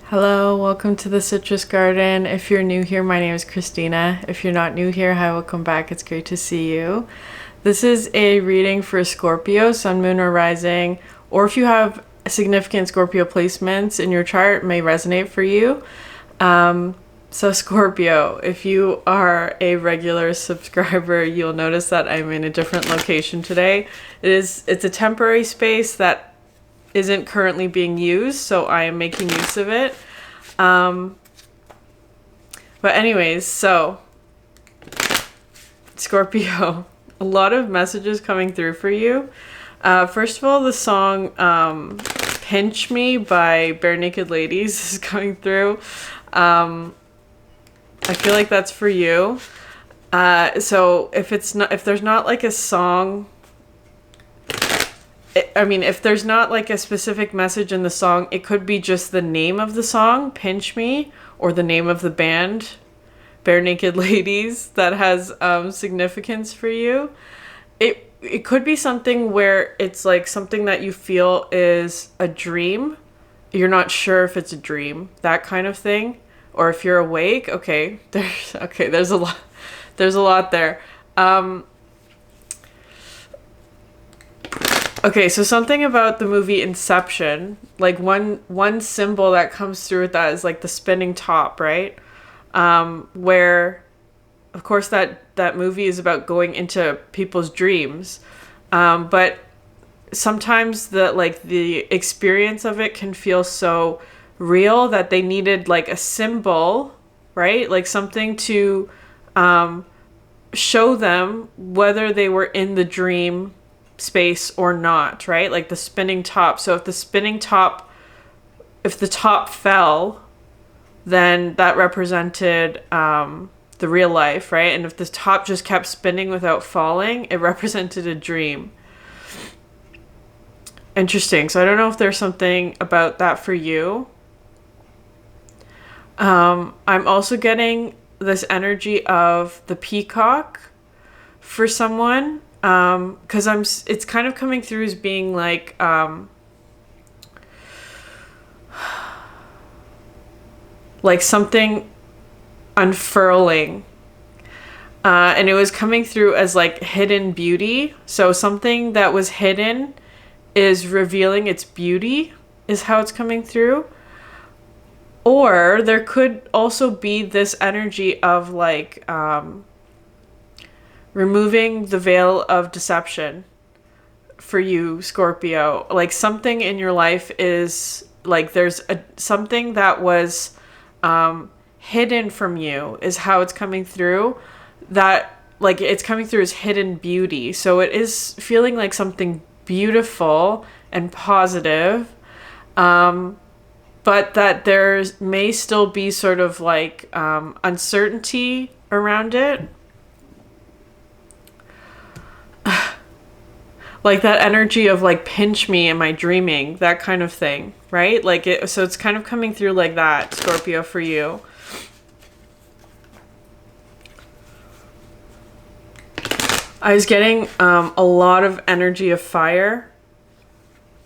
Hello, welcome to the Citrus Garden. If you're new here, my name is Christina. If you're not new here, hi, welcome back. It's great to see you. This is a reading for Scorpio, Sun, Moon, or Rising, or if you have significant Scorpio placements in your chart, it may resonate for you. So Scorpio, if you are a regular subscriber, you'll notice that I'm in a different location today. It's a temporary space that isn't currently being used, so I am making use of it. But anyways, so Scorpio, a lot of messages coming through for you. First of all, the song Pinch Me by Bare Naked Ladies is coming through. I feel like that's for you. So if there's not like a song, if there's not like a specific message in the song, it could be just the name of the song, Pinch Me, or the name of the band, Bare Naked Ladies, that has significance for you. It could be something where it's like something that you feel is a dream. You're not sure if it's a dream, that kind of thing. Or if you're awake, there's a lot there. Okay, so something about the movie Inception, like one symbol that comes through with that is like the spinning top, right? Where, of course, that movie is about going into people's dreams, but sometimes the experience of it can feel so real that they needed like a symbol, right? Like something to show them whether they were in the dream space or not, right? Like the spinning top. So if the top fell, then that represented the real life, right? And if the top just kept spinning without falling, it represented a dream. Interesting. So I don't know if there's something about that for you. I'm also getting this energy of the peacock for someone. Because it's kind of coming through as being like, like something unfurling. And it was coming through as like hidden beauty. So something that was hidden is revealing its beauty, is how it's coming through. Or there could also be this energy of like, removing the veil of deception for you, Scorpio. Like something in your life is like there's something that was hidden from you, is how it's coming through. That like it's coming through as hidden beauty. So it is feeling like something beautiful and positive, but that there may still be sort of like uncertainty around it. Like that energy of like pinch me, am I dreaming, that kind of thing, right? So it's kind of coming through like that, Scorpio, for you. I was getting a lot of energy of fire.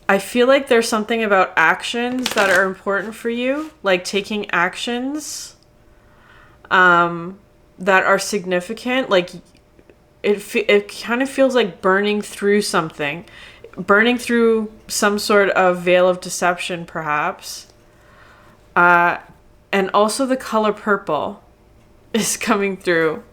I feel like there's something about actions that are important for you, like taking actions that are significant, like it kind of feels like burning through something. Burning through some sort of veil of deception, perhaps. And also the color purple is coming through.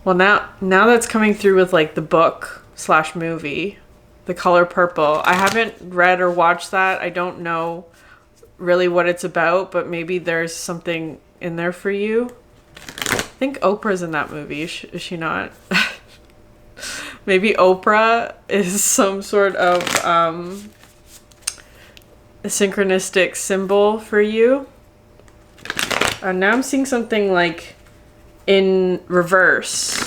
Well, now that's coming through with like the book / movie, The Color Purple. I haven't read or watched that. I don't know really what it's about, but maybe there's something in there for you. I think Oprah's in that movie. Is she not? Maybe Oprah is some sort of a synchronistic symbol for you. Now I'm seeing something like in reverse.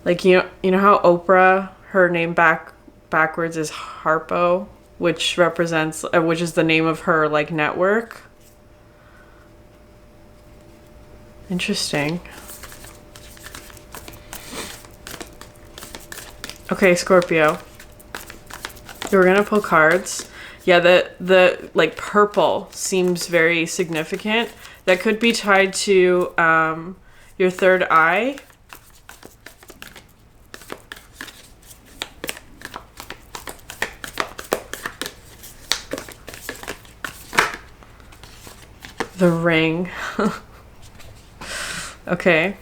Like you know how Oprah, her name backwards is Harpo, which is the name of her like network. Interesting. Okay, Scorpio. We're gonna pull cards. Yeah, the like purple seems very significant. That could be tied to your third eye. The ring. Okay.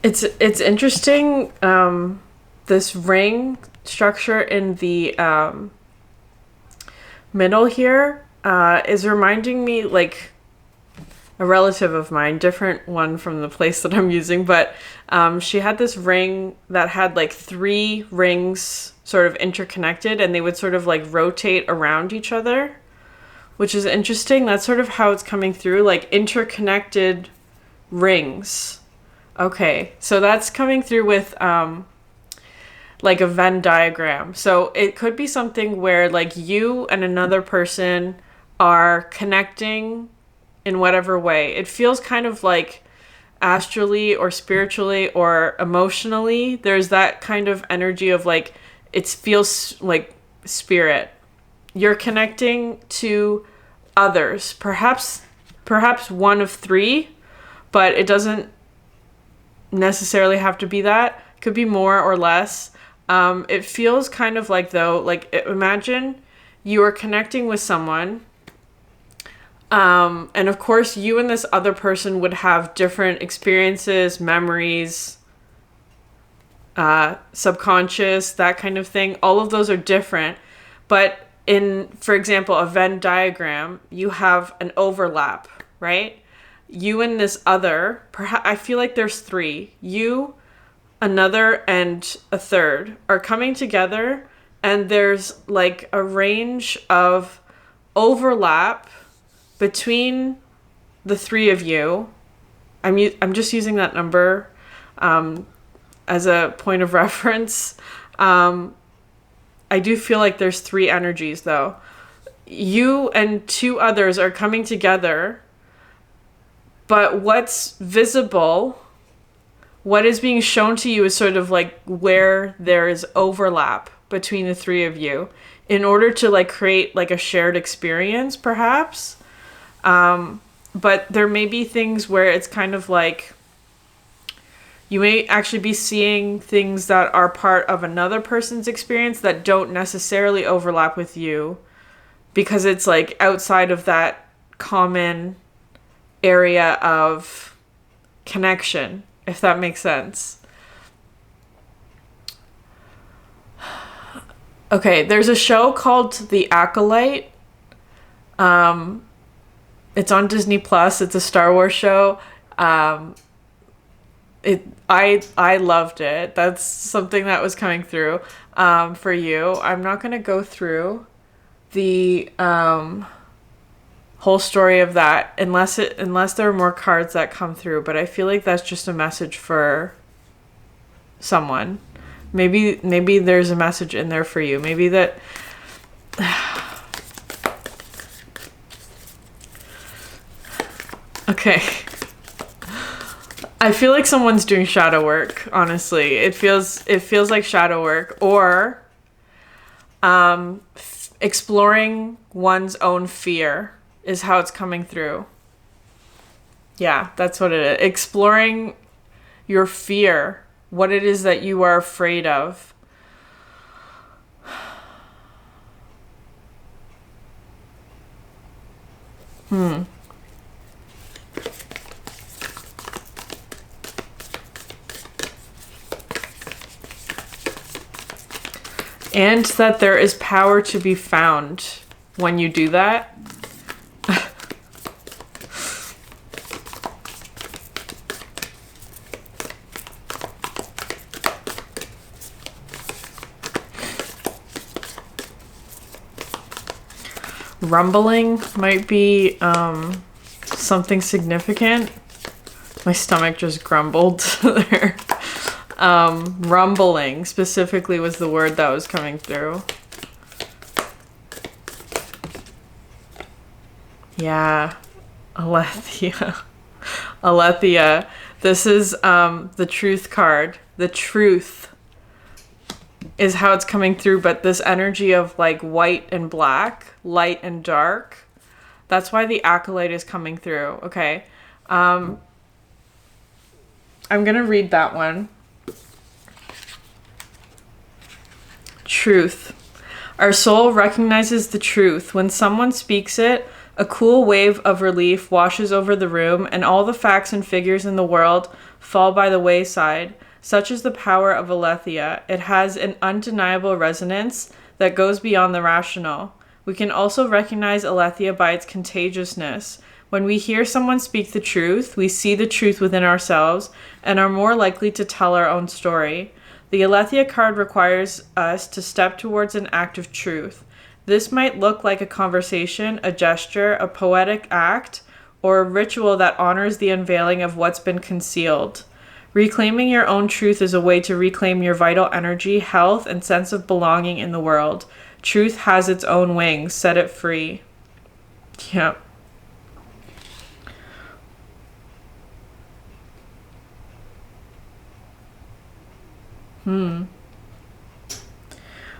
It's interesting, this ring structure in the middle here is reminding me, like, a relative of mine, different one from the place that I'm using, but she had this ring that had like 3 rings sort of interconnected, and they would sort of like rotate around each other, which is interesting. That's sort of how it's coming through, like interconnected rings. Okay, so that's coming through with like a Venn diagram. So it could be something where like you and another person are connecting in whatever way. It feels kind of like astrally or spiritually or emotionally. There's that kind of energy of like, it feels like spirit. You're connecting to others, perhaps one of 3, but it doesn't necessarily have to be that. It could be more or less. It feels kind of like, though, like imagine you are connecting with someone, and of course you and this other person would have different experiences, memories, subconscious, that kind of thing. All of those are different, but in, for example, a Venn diagram, you have an overlap, right? You and this other, perhaps, I feel like there's 3. You, another, and a third are coming together, and there's like a range of overlap between the 3 of you. I'm just using that number as a point of reference. I do feel like there's 3 energies, though. You and 2 others are coming together, but what's visible, what is being shown to you is sort of like where there is overlap between the 3 of you in order to like create like a shared experience, perhaps. But there may be things where it's kind of like you may actually be seeing things that are part of another person's experience that don't necessarily overlap with you, because it's like outside of that common area of connection, if that makes sense. Okay, there's a show called The Acolyte. It's on Disney Plus. It's a Star Wars show. I loved it. That's something that was coming through for you. I'm not gonna go through the whole story of that unless there are more cards that come through, but I feel like that's just a message for someone. Maybe there's a message in there for you. Maybe that okay. I feel like someone's doing shadow work, honestly. It feels like shadow work, or exploring one's own fear is how it's coming through. Yeah, that's what it is. Exploring your fear, what it is that you are afraid of. And that there is power to be found when you do that. Rumbling might be something significant. My stomach just grumbled there. Rumbling specifically was the word that was coming through. Yeah. Alethea. Alethea. This is the truth card. The truth is how it's coming through, but this energy of like white and black, light and dark. That's why the acolyte is coming through. Okay. I'm going to read that one. Truth. Our soul recognizes the truth. When someone speaks it, a cool wave of relief washes over the room, and all the facts and figures in the world fall by the wayside. Such is the power of Alethea. It has an undeniable resonance that goes beyond the rational. We can also recognize Alethea by its contagiousness. When we hear someone speak the truth, we see the truth within ourselves and are more likely to tell our own story. The Alethea card requires us to step towards an act of truth. This might look like a conversation, a gesture, a poetic act, or a ritual that honors the unveiling of what's been concealed. Reclaiming your own truth is a way to reclaim your vital energy, health, and sense of belonging in the world. Truth has its own wings. Set it free. Yep.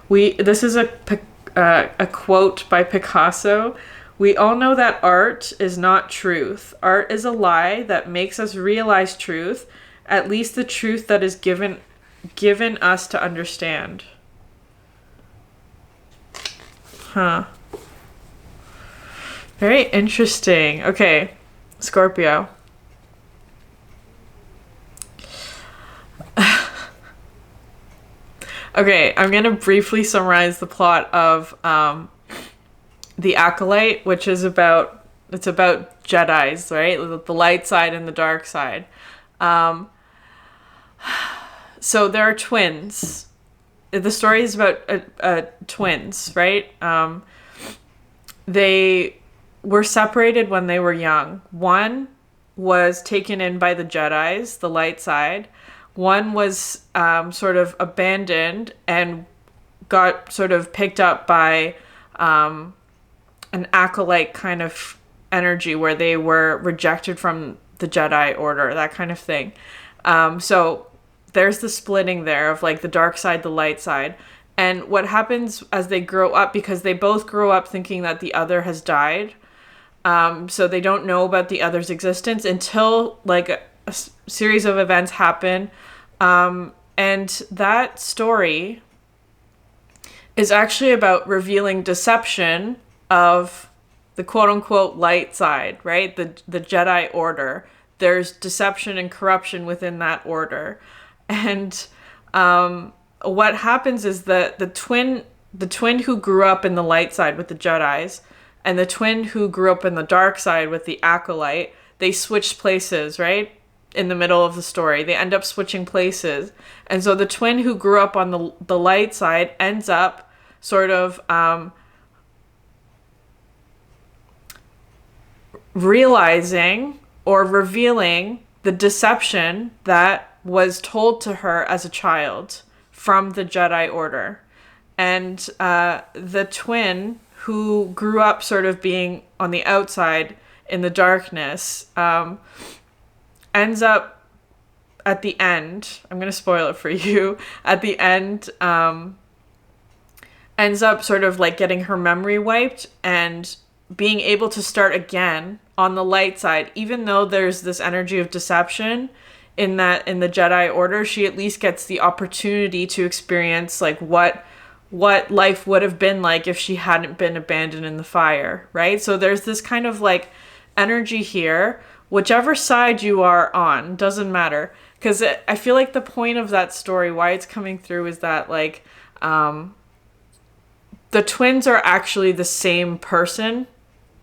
This is a quote by Picasso. We all know that art is not truth. Art is a lie that makes us realize truth, at least the truth that is given us to understand. Huh. Very interesting. Okay, Scorpio. Okay, I'm going to briefly summarize the plot of The Acolyte, which is about Jedis, right? The light side and the dark side. So there are twins. The story is about twins, right? They were separated when they were young. One was taken in by the Jedis, the light side. One was sort of abandoned and got sort of picked up by an acolyte kind of energy where they were rejected from the Jedi Order, that kind of thing. So there's the splitting there of like the dark side, the light side. And what happens as they grow up, because they both grow up thinking that the other has died. So they don't know about the other's existence until like a series of events happen. And that story is actually about revealing deception of the quote unquote light side, right? The Jedi Order. There's deception and corruption within that order. And what happens is that the twin who grew up in the light side with the Jedis and the twin who grew up in the dark side with the acolyte, they switched places, right? In the middle of the story. They end up switching places. And so the twin who grew up on the light side ends up sort of realizing or revealing the deception that was told to her as a child from the Jedi Order. And the twin who grew up sort of being on the outside in the darkness ends up at the end, I'm going to spoil it for you, at the end ends up sort of like getting her memory wiped and being able to start again on the light side. Even though there's this energy of deception in the Jedi Order, she at least gets the opportunity to experience like what life would have been like if she hadn't been abandoned in the fire, right? So there's this kind of like energy here, whichever side you are on, doesn't matter. Because I feel like the point of that story, why it's coming through, is that like the twins are actually the same person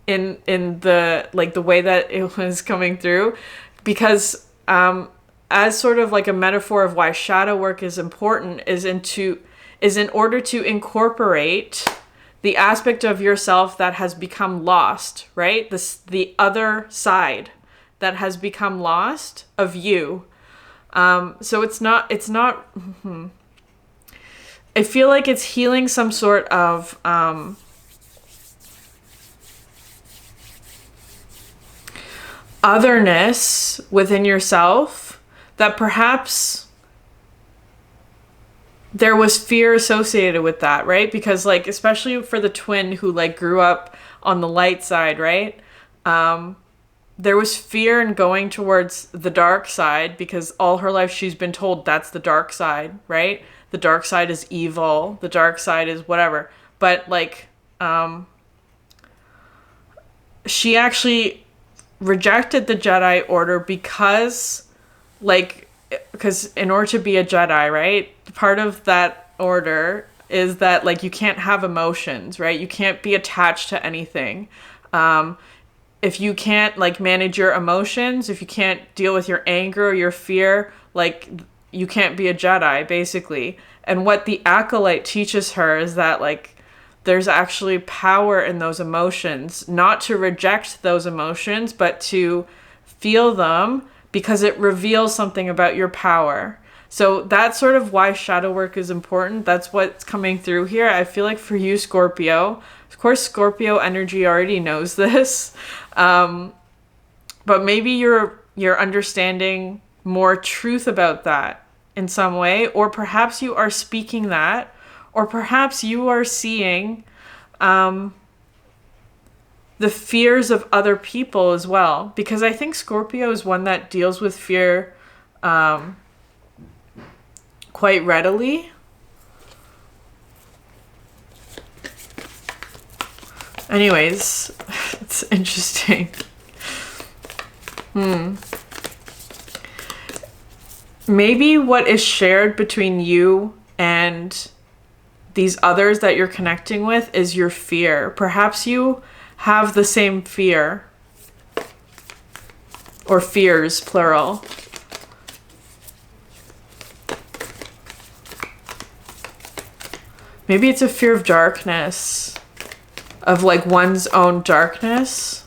in the like the way that it was coming through, because as sort of like a metaphor of why shadow work is important is in order to incorporate the aspect of yourself that has become lost, right? The other side that has become lost of you. So it's not, I feel like it's healing some sort of, otherness within yourself, that perhaps there was fear associated with that, right? Because like, especially for the twin who like grew up on the light side, right? There was fear in going towards the dark side because all her life she's been told that's the dark side, right? The dark side is evil. The dark side is whatever. But like, she actually rejected the Jedi Order because in order to be a Jedi, right? Part of that order is that like you can't have emotions, right? You can't be attached to anything. If you can't like manage your emotions, if you can't deal with your anger or your fear, like you can't be a Jedi, basically. And what the acolyte teaches her is that like there's actually power in those emotions, not to reject those emotions, but to feel them because it reveals something about your power. So that's sort of why shadow work is important. That's what's coming through here. I feel like for you, Scorpio, of course, Scorpio energy already knows this. But maybe you're understanding more truth about that in some way, or perhaps you are speaking that, or perhaps you are seeing the fears of other people as well. Because I think Scorpio is one that deals with fear quite readily. Anyways, it's interesting. Maybe what is shared between you and these others that you're connecting with is your fear. Perhaps you have the same fear. Or fears, plural. Maybe it's a fear of darkness. Of like one's own darkness.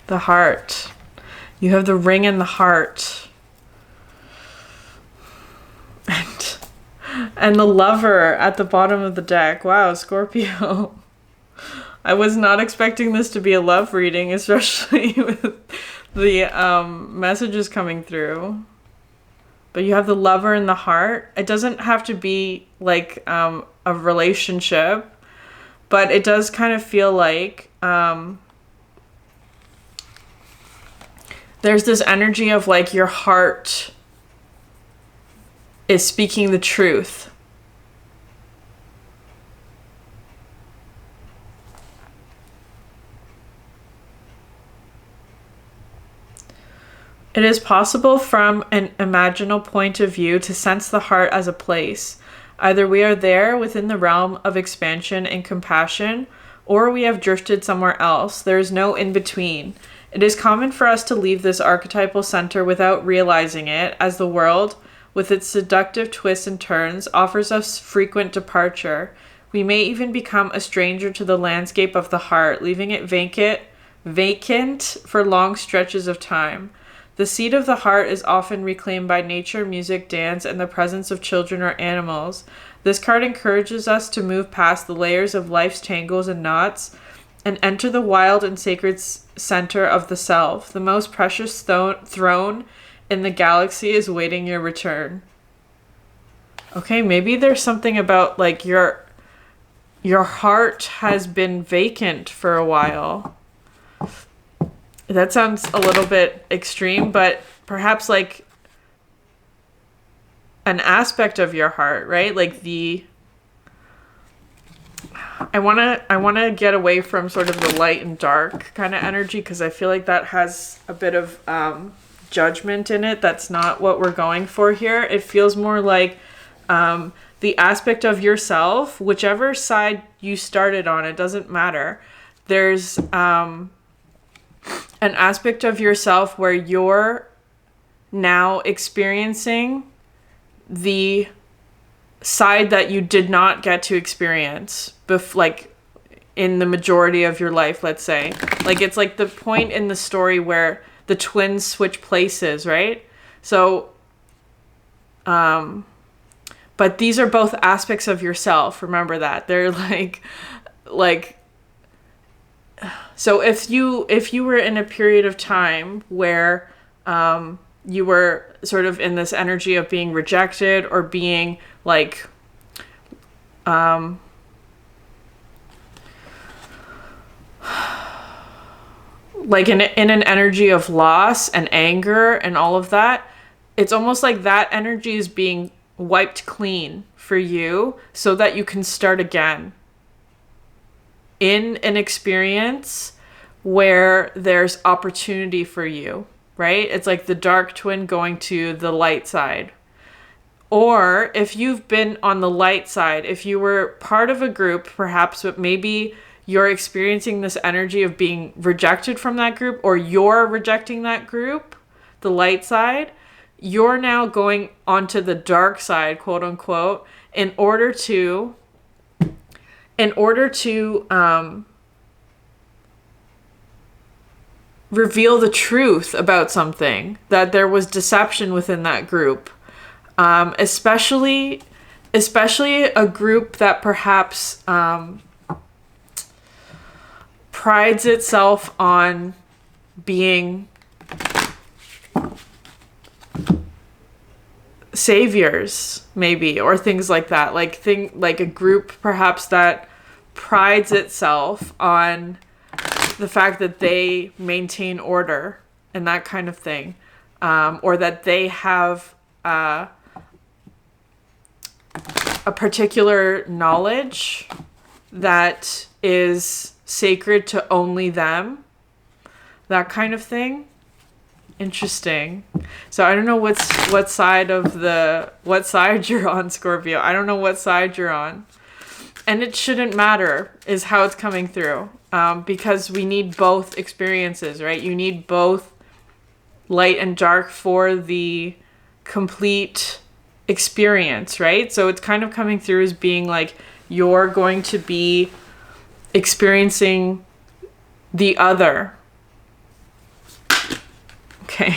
The heart. You have the ring in the heart. And the lover at the bottom of the deck. Wow, Scorpio. I was not expecting this to be a love reading, especially with the messages coming through. But you have the lover in the heart. It doesn't have to be like a relationship, but it does kind of feel like there's this energy of like your heart is speaking the truth. It is possible from an imaginal point of view to sense the heart as a place. Either we are there within the realm of expansion and compassion, or we have drifted somewhere else. There is no in-between. It is common for us to leave this archetypal center without realizing it, as the world, with its seductive twists and turns, offers us frequent departure. We may even become a stranger to the landscape of the heart, leaving it vacant for long stretches of time. The seat of the heart is often reclaimed by nature, music, dance, and the presence of children or animals. This card encourages us to move past the layers of life's tangles and knots and enter the wild and sacred center of the self. The most precious throne in the galaxy is waiting your return. Okay, maybe there's something about like your heart has been vacant for a while. That sounds a little bit extreme, but perhaps like an aspect of your heart, right? Like I want to get away from sort of the light and dark kind of energy, because I feel like that has a bit of judgment in it. That's not what we're going for here. It feels more like the aspect of yourself, whichever side you started on, it doesn't matter. There's an aspect of yourself where you're now experiencing the side that you did not get to experience like in the majority of your life, let's say. Like it's like the point in the story where the twins switch places, right? So But these are both aspects of yourself. Remember that. They're like, so if you were in a period of time where you were sort of in this energy of being rejected or being like in an energy of loss and anger and all of that, it's almost like that energy is being wiped clean for you so that you can start again in an experience where there's opportunity for you, right? It's like the dark twin going to the light side. Or if you've been on the light side, if you were part of a group, perhaps, but maybe you're experiencing this energy of being rejected from that group, or you're rejecting that group, the light side, you're now going onto the dark side, quote unquote, in order to reveal the truth about something, that there was deception within that group. Especially a group that perhaps prides itself on being saviors, maybe, or things like that. Like a group perhaps that prides itself on the fact that they maintain order and that kind of thing, or that they have a particular knowledge that is sacred to only them, that kind of thing. Interesting. So I don't know what side you're on, Scorpio. I don't know what side you're on. And it shouldn't matter is how it's coming through. Because we need both experiences, right? You need both light and dark for the complete experience, right? So it's kind of coming through as being like you're going to be experiencing the other. Okay.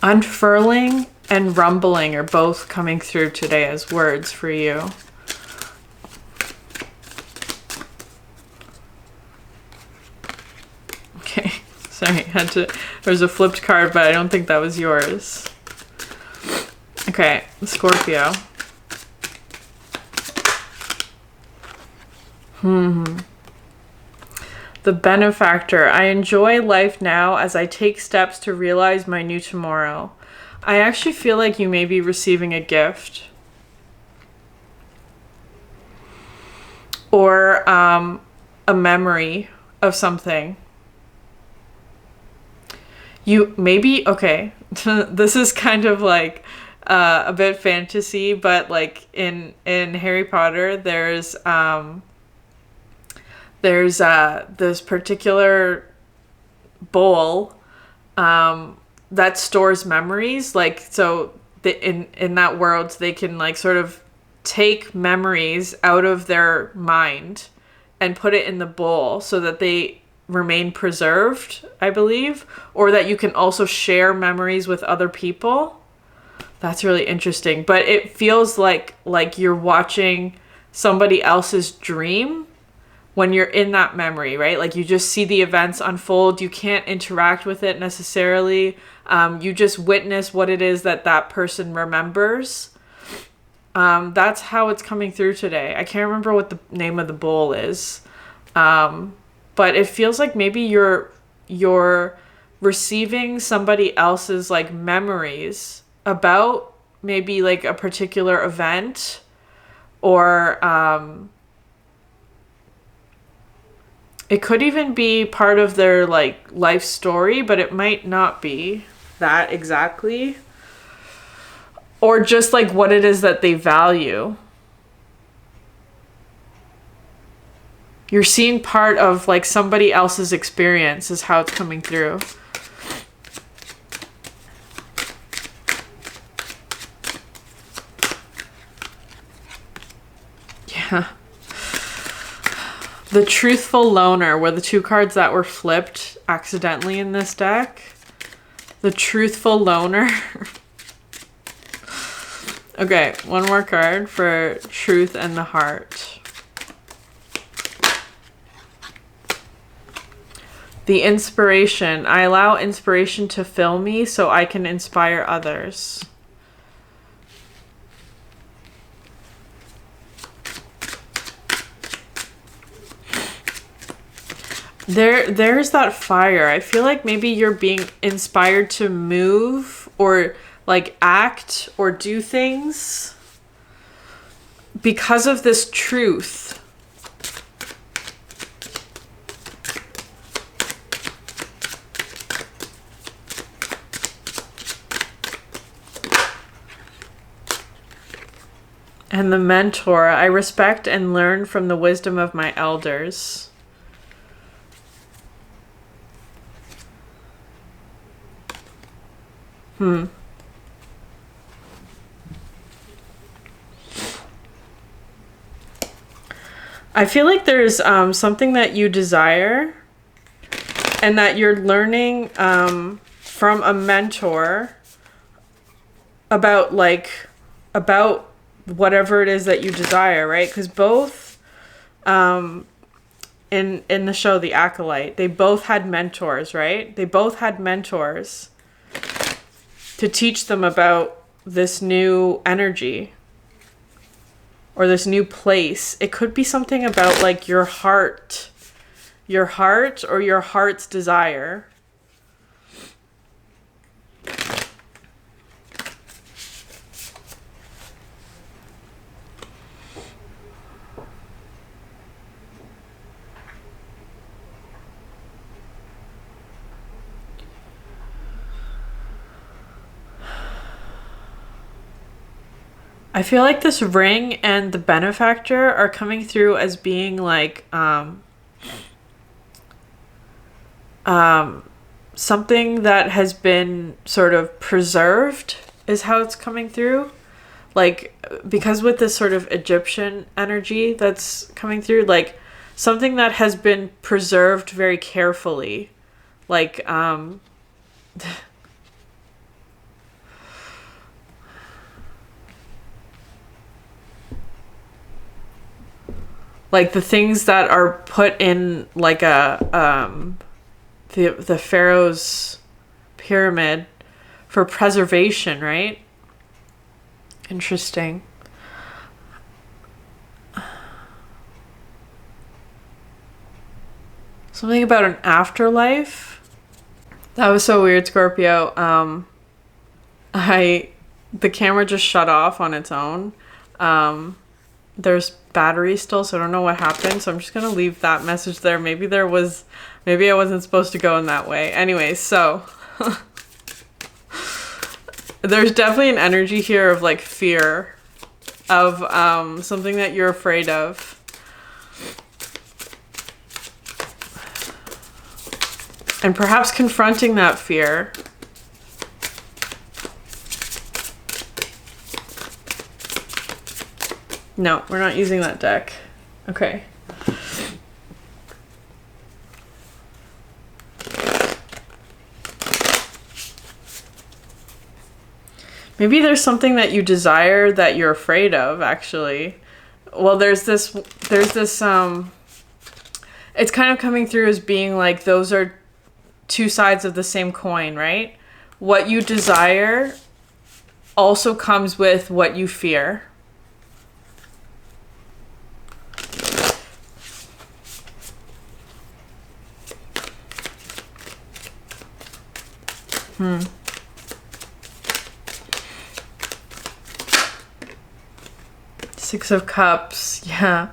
Unfurling and rumbling are both coming through today as words for you. Okay, sorry, there's a flipped card, but I don't think that was yours. Okay, Scorpio. The benefactor. I enjoy life now as I take steps to realize my new tomorrow. I actually feel like you may be receiving a gift. Or a memory of something. You maybe, okay, this is kind of like a bit fantasy, but like in Harry Potter, there's this particular bowl that stores memories. Like, so in that world, they can like sort of take memories out of their mind and put it in the bowl so that they remain preserved, I believe, or that you can also share memories with other people. That's really interesting. But it feels like you're watching somebody else's dream when you're in that memory, right? Like you just see the events unfold. You can't interact with it necessarily. You just witness what it is that person remembers. That's how it's coming through today. I can't remember what the name of the bowl is. But it feels like maybe you're receiving somebody else's like memories about maybe like a particular event, or it could even be part of their like life story, but it might not be that exactly. Or just like what it is that they value. You're seeing part of like somebody else's experience is how it's coming through. The Truthful Loner were the two cards that were flipped accidentally in this deck. The Truthful Loner. Okay, one more card for Truth and the Heart. The Inspiration. I allow inspiration to fill me so I can inspire others. There's that fire. I feel like maybe you're being inspired to move or like act or do things because of this truth. And the Mentor. I respect and learn from the wisdom of my elders. I feel like there's something that you desire and that you're learning from a mentor about whatever it is that you desire, right? Because both in the show The Acolyte, they both had mentors, right? They both had mentors to teach them about this new energy or this new place. It could be something about like your heart or your heart's desire. I feel like this ring and the benefactor are coming through as being like something that has been sort of preserved is how it's coming through. Like, because with this sort of Egyptian energy that's coming through, like something that has been preserved very carefully. Like, like the things that are put in like the pharaoh's pyramid for preservation, right? Interesting. Something about an afterlife. That was so weird, Scorpio. The camera just shut off on its own. There's battery still, so I don't know what happened. So I'm just gonna leave that message there. Maybe I wasn't supposed to go in that way. Anyways, so there's definitely an energy here of like fear of something that you're afraid of. And perhaps confronting that fear. No, we're not using that deck. Okay. Maybe there's something that you desire that you're afraid of, actually. Well, there's this, it's kind of coming through as being like, those are two sides of the same coin, right? What you desire also comes with what you fear. Six of Cups. Yeah.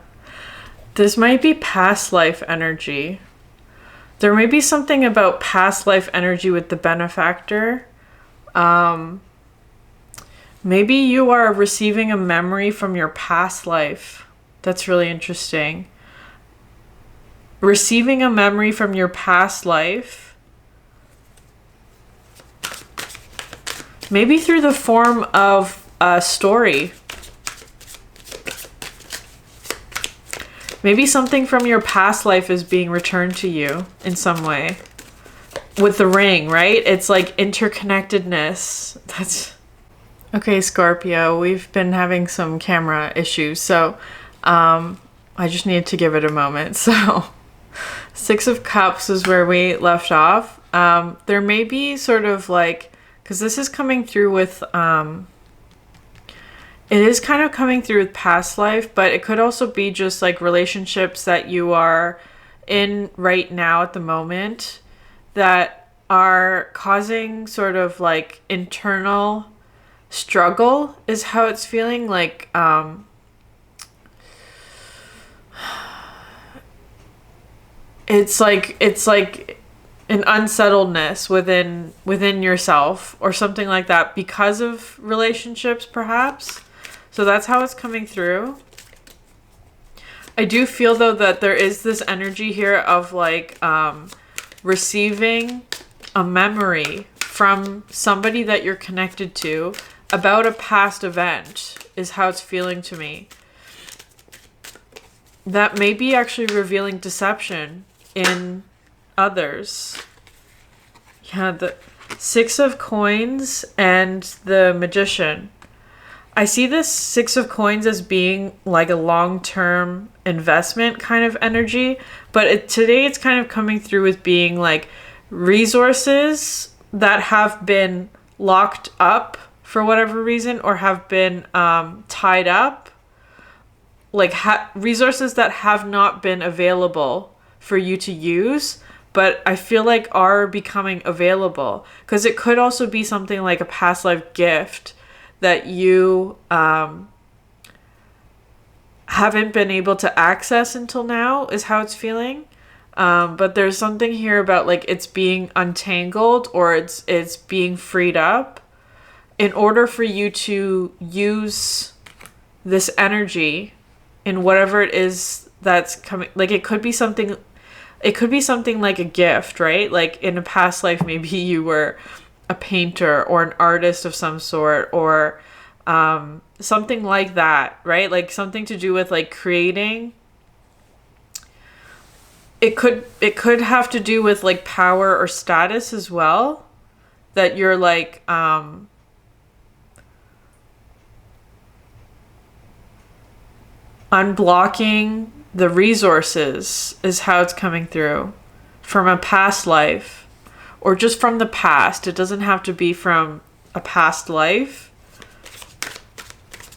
This might be past life energy. There may be something about past life energy with the benefactor. Maybe you are receiving a memory from your past life. That's really interesting. Receiving a memory from your past life. Maybe through the form of a story. Maybe something from your past life is being returned to you in some way. With the ring, right? It's like interconnectedness. That's okay, Scorpio. We've been having some camera issues, so I just needed to give it a moment. So, Six of Cups is where we left off. There may be sort of like, because this is coming through with, it is kind of coming through with past life, but it could also be just like relationships that you are in right now at the moment that are causing sort of like internal struggle is how it's feeling. Like, it's like an unsettledness within yourself or something like that because of relationships, perhaps. So that's how it's coming through. I do feel though that there is this energy here of like receiving a memory from somebody that you're connected to about a past event is how it's feeling to me. That may be actually revealing deception in others. Yeah, the Six of Coins and the Magician. I see this Six of Coins as being like a long-term investment kind of energy, but today it's kind of coming through with being like resources that have been locked up for whatever reason or have been tied up, like resources that have not been available for you to use, but I feel like are becoming available, because it could also be something like a past life gift that you haven't been able to access until now is how it's feeling. But there's something here about like it's being untangled or it's being freed up in order for you to use this energy in whatever it is that's coming. Like it could be something like a gift, right? Like in a past life, maybe you were a painter or an artist of some sort, or something like that, right? Like something to do with like creating. It could have to do with like power or status as well, that you're like unblocking the resources is how it's coming through from a past life or just from the past. It doesn't have to be from a past life.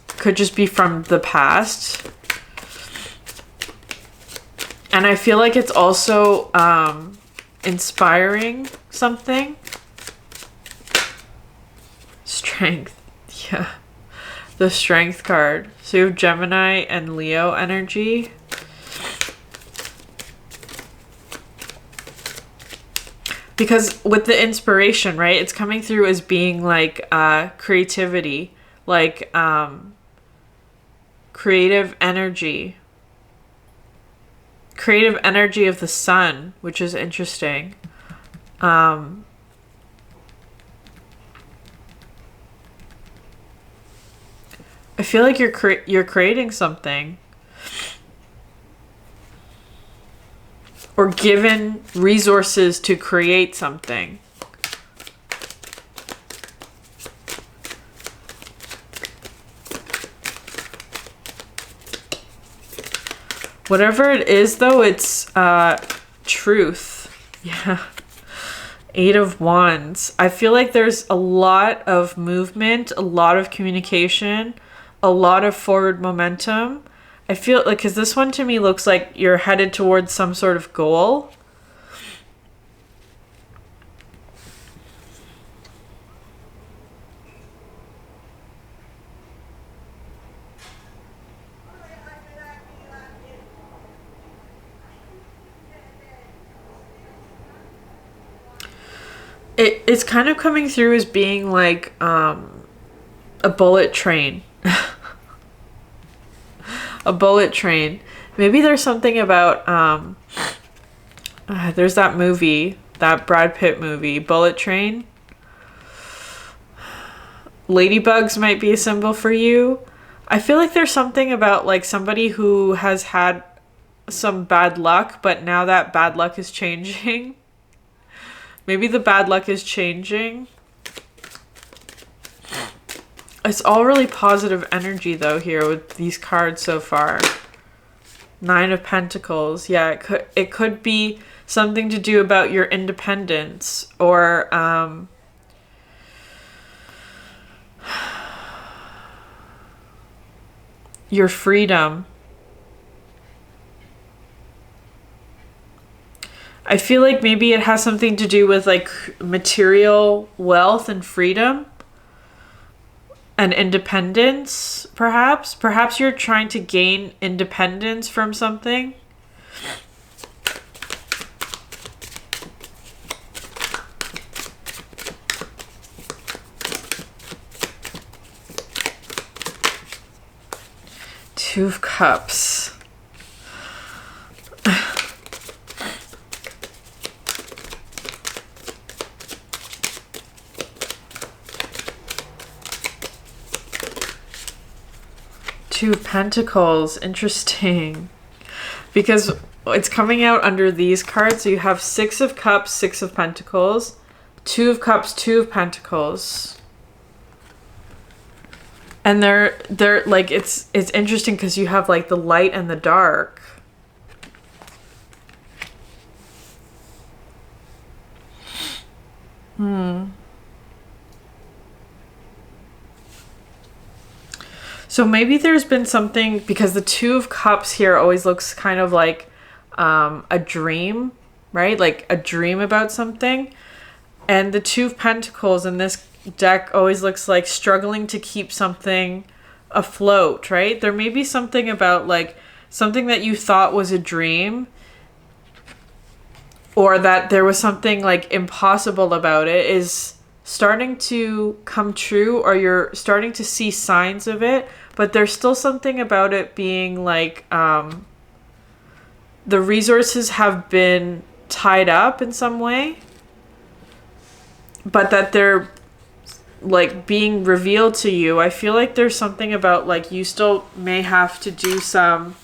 Could just be from the past. And I feel like it's also inspiring something. Strength. Yeah. The Strength card. So you have Gemini and Leo energy. Because with the inspiration, right? It's coming through as being like creativity. Like creative energy. Creative energy of the sun, which is interesting. I feel like you're creating something, or given resources to create something. Whatever it is, though, it's truth. Yeah. Eight of Wands. I feel like there's a lot of movement, a lot of communication, a lot of forward momentum. I feel like, because this one to me looks like you're headed towards some sort of goal. It's kind of coming through as being like a bullet train. A bullet train. Maybe there's something about there's that movie, that Brad Pitt movie, Bullet Train. Ladybugs might be a symbol for you. I feel like there's something about like somebody who has had some bad luck, but now that bad luck is changing. Maybe the bad luck is changing. It's all really positive energy though here with these cards so far. 9 of Pentacles. Yeah, it could be something to do about your independence or your freedom. I feel like maybe it has something to do with like material wealth and freedom and independence, perhaps. Perhaps you're trying to gain independence from something. Two of Cups. Two of Pentacles. Interesting. Because it's coming out under these cards. So you have 6 of Cups, 6 of Pentacles, 2 of Cups, 2 of Pentacles. And they're like, it's interesting because you have like the light and the dark. So maybe there's been something, because the 2 of Cups here always looks kind of like a dream, right? Like a dream about something. And the 2 of Pentacles in this deck always looks like struggling to keep something afloat, right? There may be something about like something that you thought was a dream, or that there was something like impossible about it is starting to come true, or you're starting to see signs of it, but there's still something about it being like the resources have been tied up in some way, but that they're like being revealed to you. I feel like there's something about like you still may have to do some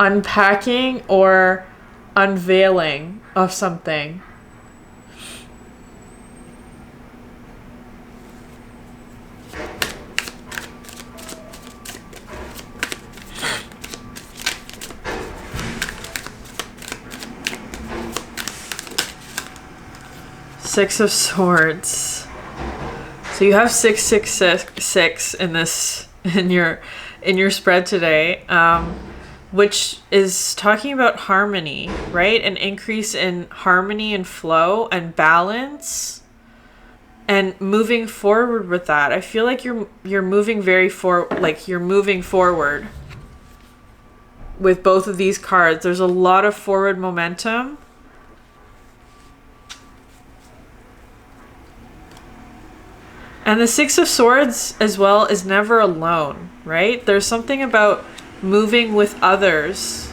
unpacking or unveiling of something. Six of Swords. So you have 666 in this in your spread today, which is talking about harmony, right? An increase in harmony and flow and balance, and moving forward with that. I feel like you're moving you're moving forward with both of these cards. There's a lot of forward momentum. And the 6 of Swords as well is never alone, right? There's something about moving with others.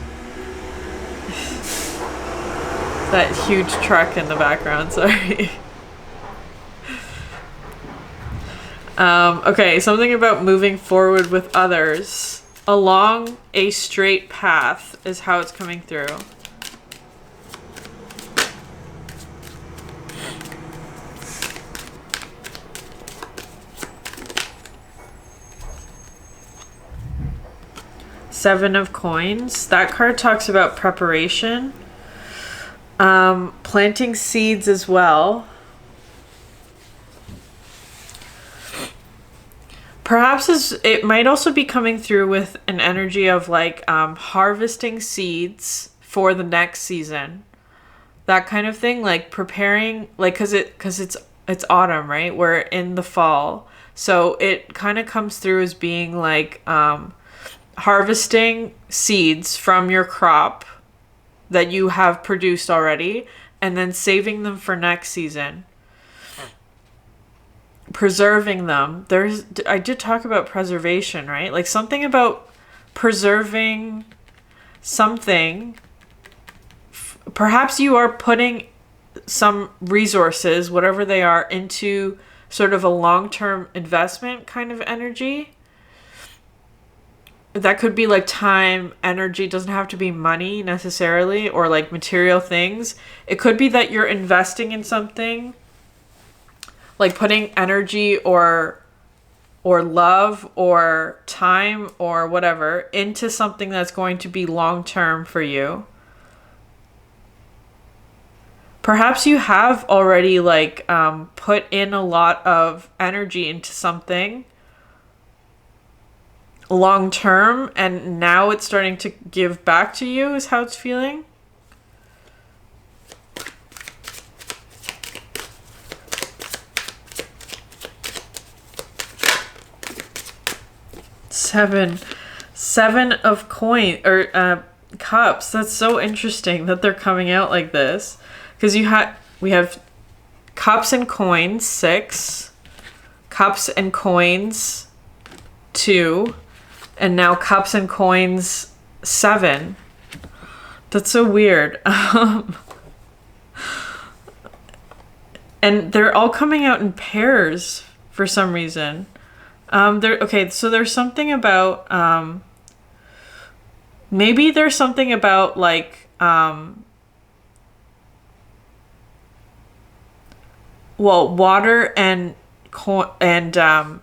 That huge truck in the background, sorry. Okay, something about moving forward with others along a straight path is how it's coming through. Seven of Coins. That card talks about preparation. Planting seeds as well. Perhaps it might also be coming through with an energy of like harvesting seeds for the next season. That kind of thing, like preparing, like cuz it's autumn, right? We're in the fall. So it kind of comes through as being like harvesting seeds from your crop that you have produced already, and then saving them for next season. Preserving them. I did talk about preservation, right? Like something about preserving something. Perhaps you are putting some resources, whatever they are, into sort of a long-term investment kind of energy. That could be like time, energy. It doesn't have to be money necessarily, or like material things. It could be that you're investing in something, like putting energy or love or time or whatever into something that's going to be long term for you. Perhaps you have already like put in a lot of energy into something long term, and now it's starting to give back to you, is how it's feeling. Seven of coin or cups. That's so interesting that they're coming out like this, because we have cups and coins 6, cups and coins 2, and now cups and coins 7. That's so weird. And they're all coming out in pairs for some reason. So there's something about maybe there's something about like water and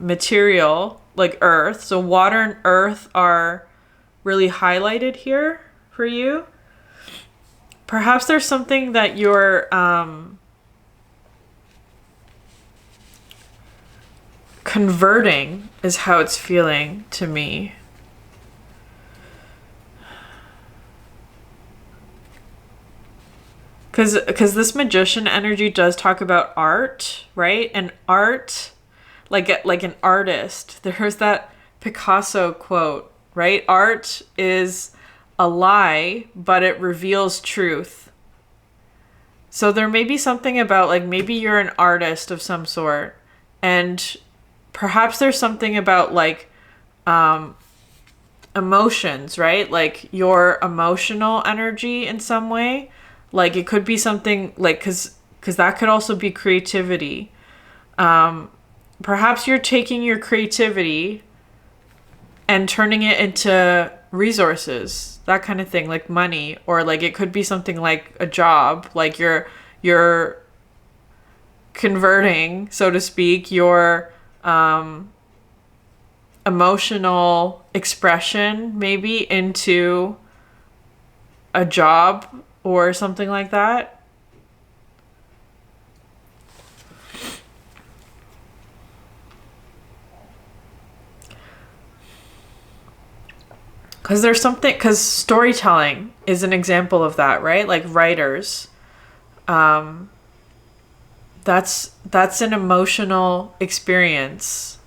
material, like earth. So water and earth are really highlighted here for you. Perhaps there's something that you're converting, is how it's feeling to me. Because this magician energy does talk about art, right? And art, like an artist. There's that Picasso quote, right? Art is a lie, but it reveals truth. So there may be something about like maybe you're an artist of some sort, and perhaps there's something about like emotions, right? Like your emotional energy in some way. Like it could be something like, because that could also be creativity. Perhaps you're taking your creativity and turning it into resources, that kind of thing, like money, or like it could be something like a job, like you're converting, so to speak, your emotional expression maybe into a job or something like that. Because storytelling is an example of that, right? Like writers, that's an emotional experience.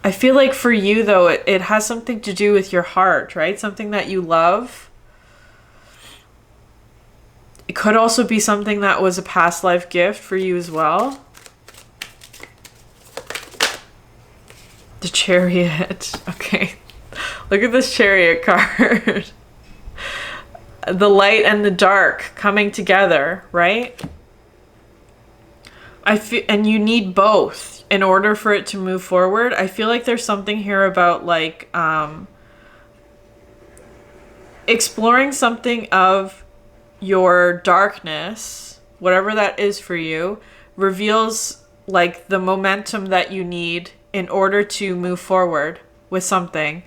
I feel like for you though, it has something to do with your heart, right? Something that you love. It could also be something that was a past life gift for you as well. The Chariot. Okay. Look at this Chariot card. The light and the dark coming together, right? And you need both in order for it to move forward. I feel like there's something here about like exploring something of your darkness, whatever that is for you, reveals like the momentum that you need in order to move forward with something.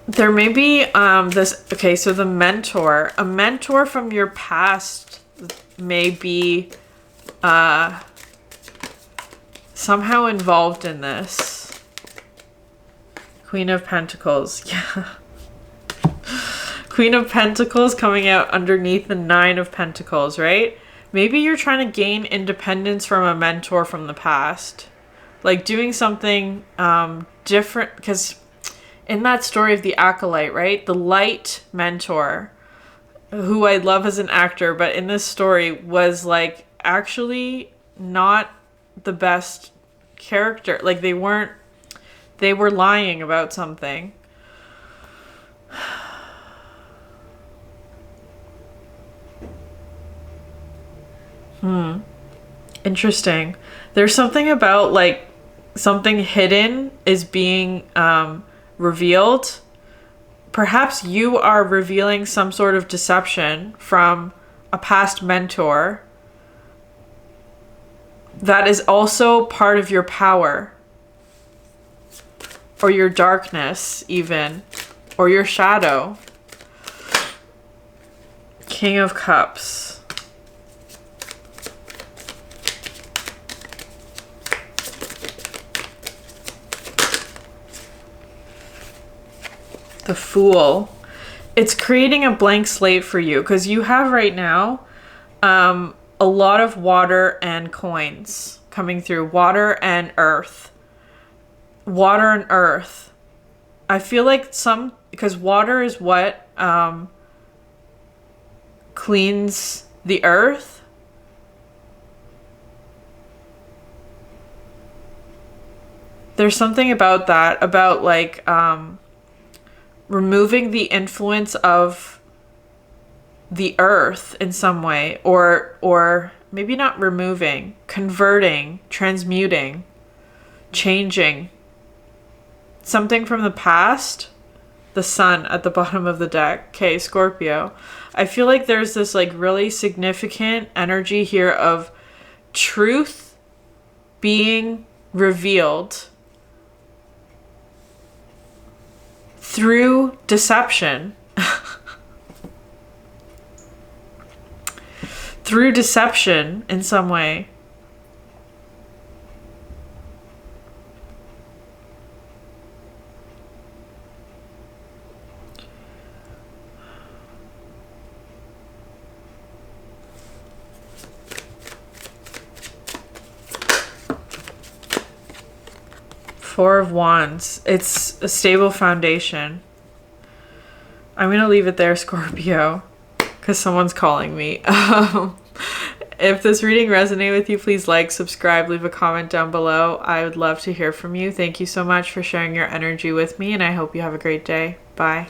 There may be so the mentor, a mentor from your past may be somehow involved in this. Queen of Pentacles. Yeah. Queen of Pentacles coming out underneath the 9 of Pentacles, right? Maybe you're trying to gain independence from a mentor from the past. Like doing something different, because in that story of the Acolyte, right? The light mentor, who I love as an actor, but in this story was like actually not the best character. Like they they were lying about something. Interesting. There's something about like something hidden is being revealed. Perhaps you are revealing some sort of deception from a past mentor that is also part of your power, or your darkness even, or your shadow. King of Cups. The Fool. It's creating a blank slate for you because you have right now a lot of water and coins coming through. Water and earth. Water and earth. I feel like because water is what cleans the earth. There's something about that, about like removing the influence of the earth in some way, or maybe not removing, converting, transmuting, changing something from the past. The Sun at the bottom of the deck. Okay, Scorpio. I feel like there's this like really significant energy here of truth being revealed through deception. Through deception in some way. Four of Wands. It's a stable foundation. I'm going to leave it there, Scorpio, because someone's calling me. If this reading resonated with you, please like, subscribe, leave a comment down below. I would love to hear from you. Thank you so much for sharing your energy with me, and I hope you have a great day. Bye.